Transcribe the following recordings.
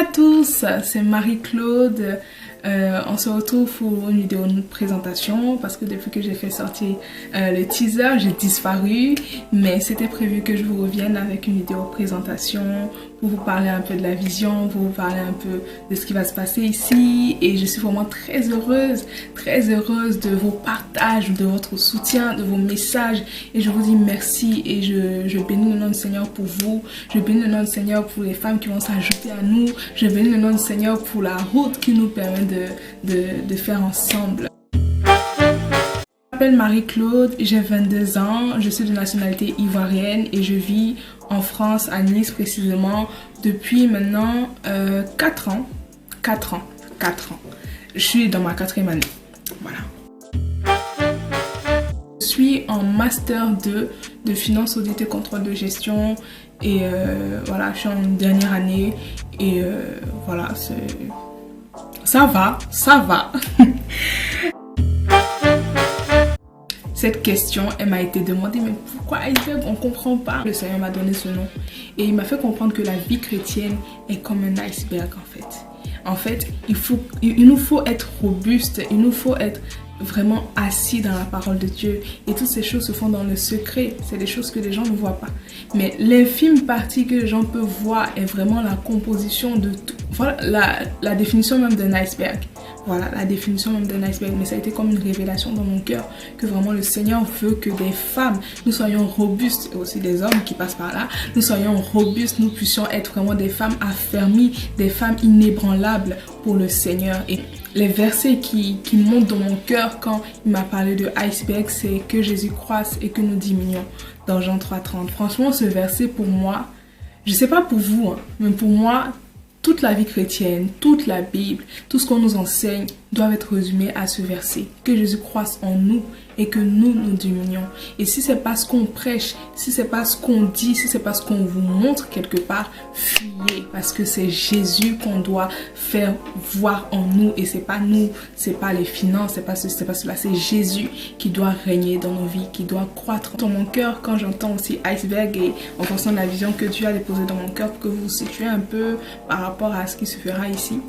à tous, c'est Marie-Claude. On se retrouve pour une vidéo de présentation parce que depuis que j'ai fait sortir le teaser, j'ai disparu. Mais c'était prévu que je vous revienne avec une vidéo de présentation pour vous parler un peu de la vision, pour vous parler un peu de ce qui va se passer ici. Et je suis vraiment très heureuse de vos partages, de votre soutien, de vos messages. Et je vous dis merci et je bénis le nom du Seigneur pour vous. Je bénis le nom du Seigneur pour les femmes qui vont s'ajouter à nous. Je bénis le nom du Seigneur pour la route qui nous permet de faire ensemble. Je m'appelle Marie-Claude, j'ai 22 ans, je suis de nationalité ivoirienne et je vis en France, à Nice précisément, depuis maintenant 4 ans. 4 ans. Je suis dans ma 4e année. Voilà. Je suis en Master 2 de Finance, Audit et Contrôle de Gestion. Et voilà, je suis en dernière année. Et voilà, ça va. Cette question, elle m'a été demandée, mais pourquoi iceberg? On ne comprend pas. Le Seigneur m'a donné ce nom. Et il m'a fait comprendre que la vie chrétienne est comme un iceberg en fait. En fait, il nous faut être robuste, il nous faut être vraiment assis dans la parole de Dieu. Et toutes ces choses se font dans le secret. C'est des choses que les gens ne voient pas. Mais l'infime partie que les gens peuvent voir est vraiment la composition de tout. Voilà la définition même d'un iceberg. Voilà la définition même d'un iceberg. Mais ça a été comme une révélation dans mon cœur que vraiment le Seigneur veut que des femmes, nous soyons robustes, et aussi des hommes qui passent par là, nous soyons robustes, nous puissions être vraiment des femmes affermies, des femmes inébranlables pour le Seigneur. Et les versets qui montent dans mon cœur quand il m'a parlé de iceberg, c'est que Jésus croisse et que nous diminuons dans Jean 3,30. Franchement, ce verset pour moi, je sais pas pour vous, hein, mais pour moi, toute la vie chrétienne, toute la Bible, tout ce qu'on nous enseigne doit être résumé à ce verset. Que Jésus croisse en nous et que nous diminuons. Et si c'est pas ce qu'on prêche, si c'est pas ce qu'on dit, si c'est pas ce qu'on vous montre quelque part, fuyez. Parce que c'est Jésus qu'on doit faire voir en nous. Et c'est pas nous, c'est pas les finances, c'est pas cela. C'est Jésus qui doit régner dans nos vies, qui doit croître dans mon cœur quand j'entends aussi iceberg et en fonction de la vision que Dieu a déposée dans mon cœur pour que vous vous situez un peu par rapport à ce qui se fera ici.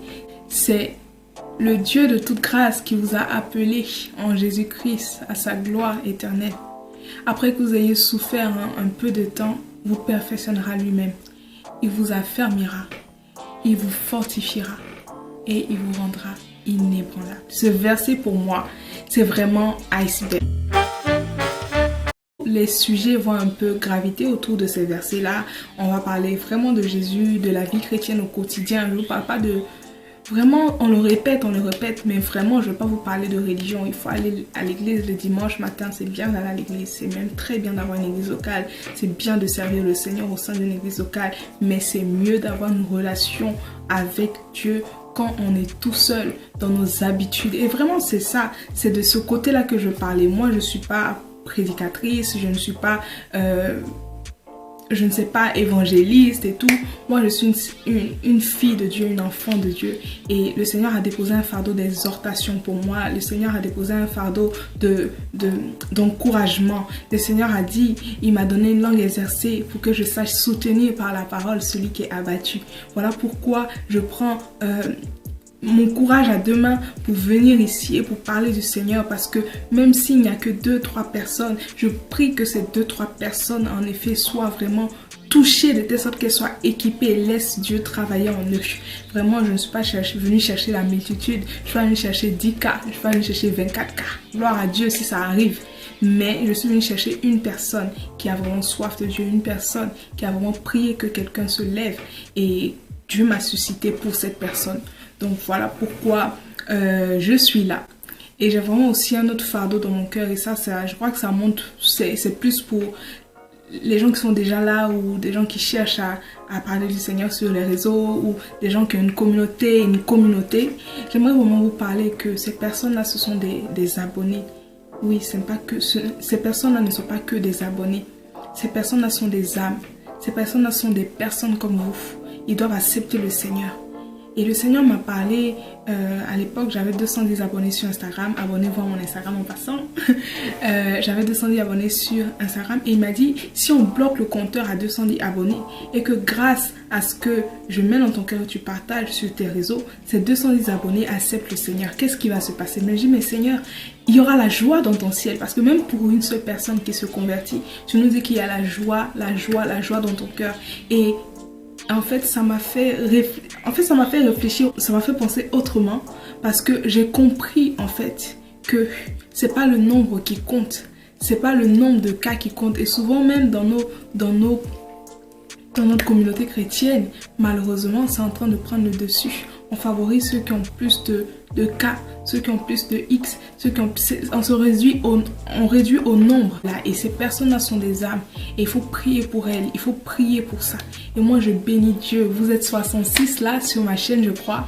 C'est le Dieu de toute grâce qui vous a appelé en Jésus-Christ à sa gloire éternelle. Après que vous ayez souffert un peu de temps, vous perfectionnera lui-même. Il vous affermira, il vous fortifiera et il vous rendra inébranlable. Ce verset pour moi, c'est vraiment iceberg. Les sujets vont un peu graviter autour de ces versets-là. On va parler vraiment de Jésus, de la vie chrétienne au quotidien. Je ne vous parle pas de... Vraiment, on le répète, mais vraiment, je ne vais pas vous parler de religion. Il faut aller à l'église le dimanche matin, c'est bien d'aller à l'église. C'est même très bien d'avoir une église locale. C'est bien de servir le Seigneur au sein d'une église locale. Mais c'est mieux d'avoir une relation avec Dieu quand on est tout seul dans nos habitudes. Et vraiment, c'est ça. C'est de ce côté-là que je parlais. Moi, je ne suis pas prédicatrice, je ne suis pas... je ne sais pas, évangéliste et tout. Moi, je suis une fille de Dieu, une enfant de Dieu. Et le Seigneur a déposé un fardeau d'exhortation pour moi. Le Seigneur a déposé un fardeau d'encouragement. Le Seigneur a dit, il m'a donné une langue exercée pour que je sache soutenir par la parole celui qui est abattu. Voilà pourquoi je prends... mon courage à deux mains pour venir ici et pour parler du Seigneur, parce que même s'il n'y a que 2-3 personnes, je prie que ces 2-3 personnes en effet soient vraiment touchées de telle sorte qu'elles soient équipées et laissent Dieu travailler en eux. Vraiment, je ne suis pas venue chercher la multitude, je suis pas venue chercher 10K, je suis pas venue chercher 24K. Gloire à Dieu si ça arrive. Mais je suis venue chercher une personne qui a vraiment soif de Dieu, une personne qui a vraiment prié que quelqu'un se lève, et Dieu m'a suscité pour cette personne. Donc voilà pourquoi je suis là. Et j'ai vraiment aussi un autre fardeau dans mon cœur. Et ça, je crois que ça monte, c'est plus pour les gens qui sont déjà là, ou des gens qui cherchent à parler du Seigneur sur les réseaux, ou des gens qui ont une communauté. J'aimerais vraiment vous parler que ces personnes-là, ce sont des abonnés. Oui, ces personnes-là ne sont pas que des abonnés. Ces personnes-là sont des âmes. Ces personnes-là sont des personnes comme vous. Ils doivent accepter le Seigneur. Et le Seigneur m'a parlé, à l'époque j'avais 210 abonnés sur Instagram, abonnez-vous à mon Instagram en passant. J'avais 210 abonnés sur Instagram et il m'a dit si on bloque le compteur à 210 abonnés et que grâce à ce que je mets dans ton cœur et tu partages sur tes réseaux, ces 210 abonnés acceptent le Seigneur, qu'est-ce qui va se passer? Mais je dis mais Seigneur, il y aura la joie dans ton ciel parce que même pour une seule personne qui se convertit, tu nous dis qu'il y a la joie dans ton cœur. Et en fait, ça m'a fait réfléchir, ça m'a fait penser autrement parce que j'ai compris en fait que c'est pas le nombre qui compte, c'est pas le nombre de cas qui compte. Et souvent même dans notre communauté chrétienne, malheureusement, c'est en train de prendre le dessus. On favorise ceux qui ont plus de cas, ceux qui ont plus de X, ceux qui ont... On réduit au nombre. Là, et ces personnes-là sont des âmes. Et il faut prier pour elles. Il faut prier pour ça. Et moi, je bénis Dieu. Vous êtes 66 là sur ma chaîne, je crois.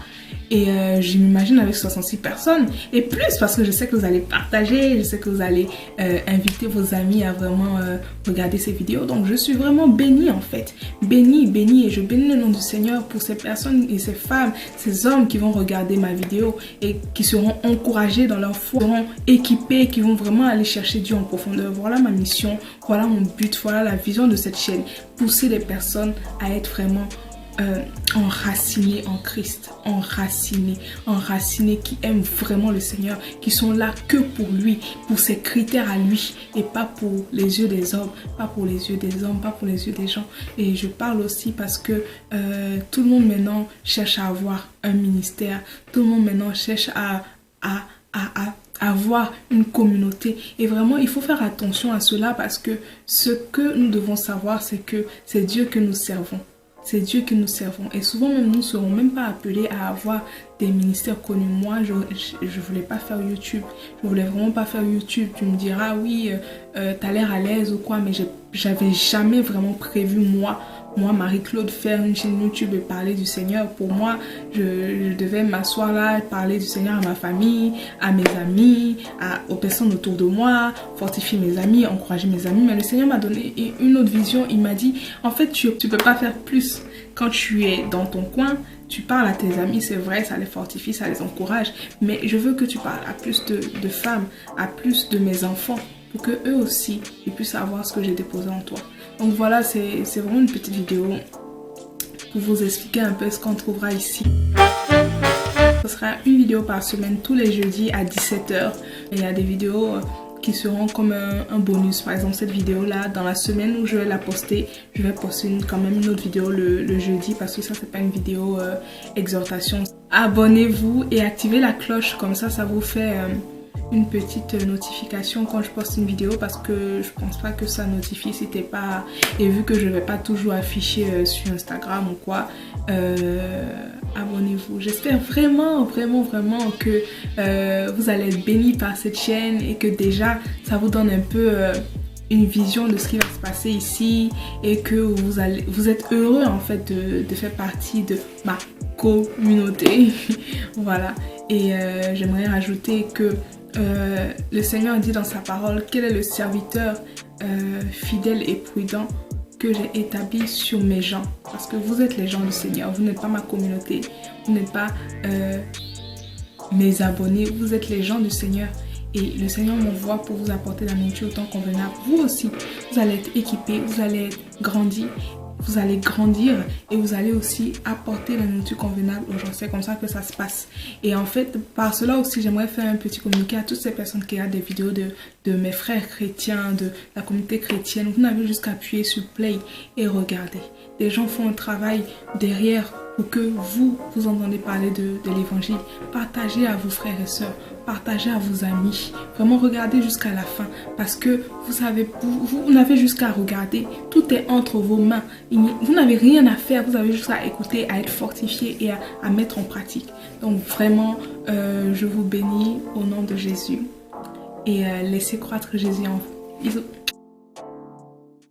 Et je m'imagine avec 66 personnes et plus parce que je sais que vous allez partager, je sais que vous allez inviter vos amis à vraiment regarder ces vidéos. Donc je suis vraiment bénie en fait, bénie et je bénis le nom du Seigneur pour ces personnes et ces femmes, ces hommes qui vont regarder ma vidéo et qui seront encouragés dans leur foi, seront équipés, qui vont vraiment aller chercher Dieu en profondeur. Voilà ma mission, voilà mon but, voilà la vision de cette chaîne, pousser les personnes à être vraiment enracinés en Christ, enracinés, qui aiment vraiment le Seigneur, qui sont là que pour lui, pour ses critères à lui et pas pour les yeux des hommes, pas pour les yeux des hommes, pas pour les yeux des gens. Et je parle aussi parce que tout le monde maintenant cherche à avoir un ministère, tout le monde maintenant cherche à avoir une communauté et vraiment il faut faire attention à cela parce que ce que nous devons savoir c'est que c'est Dieu que nous servons. C'est Dieu que nous servons. Et souvent même, nous ne serons même pas appelés à avoir des ministères connus. Moi, je voulais pas faire YouTube. Je voulais vraiment pas faire YouTube. Tu me diras, oui, t'as l'air à l'aise ou quoi. Mais j'avais jamais vraiment prévu, moi, Marie-Claude, faire une chaîne YouTube et parler du Seigneur. Pour moi, je devais m'asseoir là, parler du Seigneur à ma famille, à mes amis, aux personnes autour de moi, fortifier mes amis, encourager mes amis. Mais le Seigneur m'a donné une autre vision. Il m'a dit, en fait, tu peux pas faire plus. Quand tu es dans ton coin, tu parles à tes amis, c'est vrai, ça les fortifie, ça les encourage. Mais je veux que tu parles à plus de femmes, à plus de mes enfants, pour que eux aussi, ils puissent savoir ce que j'ai déposé en toi. Donc voilà, c'est vraiment une petite vidéo pour vous expliquer un peu ce qu'on trouvera ici. Ce sera une vidéo par semaine tous les jeudis à 17 h. Il y a des vidéos qui seront comme un bonus. Par exemple, cette vidéo-là, dans la semaine où je vais la poster, je vais poster quand même une autre vidéo le jeudi parce que ça, c'est pas une vidéo exhortation. Abonnez-vous et activez la cloche, comme ça vous fait... une petite notification quand je poste une vidéo parce que je pense pas que ça notifie si t'es pas... Et vu que je vais pas toujours afficher sur Instagram ou quoi, abonnez-vous. J'espère vraiment que vous allez être bénis par cette chaîne et que déjà ça vous donne un peu une vision de ce qui va se passer ici et que vous êtes heureux en fait de faire partie de ma communauté. Voilà. Et j'aimerais rajouter que le Seigneur dit dans sa parole quel est le serviteur fidèle et prudent que j'ai établi sur mes gens, parce que vous êtes les gens du Seigneur, vous n'êtes pas ma communauté, vous n'êtes pas mes abonnés, vous êtes les gens du Seigneur et le Seigneur m'envoie pour vous apporter la nourriture au temps convenable. Vous aussi, vous allez être équipés, vous allez être grandis, vous allez grandir et vous allez aussi apporter la nourriture convenable aux gens. C'est comme ça que ça se passe. Et en fait, par cela aussi, j'aimerais faire un petit communiqué à toutes ces personnes qui regardent des vidéos de mes frères chrétiens, de la communauté chrétienne. Vous n'avez juste qu'à appuyer sur play et regarder. Des gens font un travail derrière pour que vous entendez parler de l'évangile. Partagez à vos frères et sœurs, partagez à vos amis. Vraiment regardez jusqu'à la fin parce que vous n'avez juste qu'à regarder. Tout est entre vos mains. Vous n'avez rien à faire, vous avez juste à écouter, à être fortifié et à mettre en pratique. Donc vraiment, je vous bénis au nom de Jésus et laissez croître Jésus en vous. Bisous.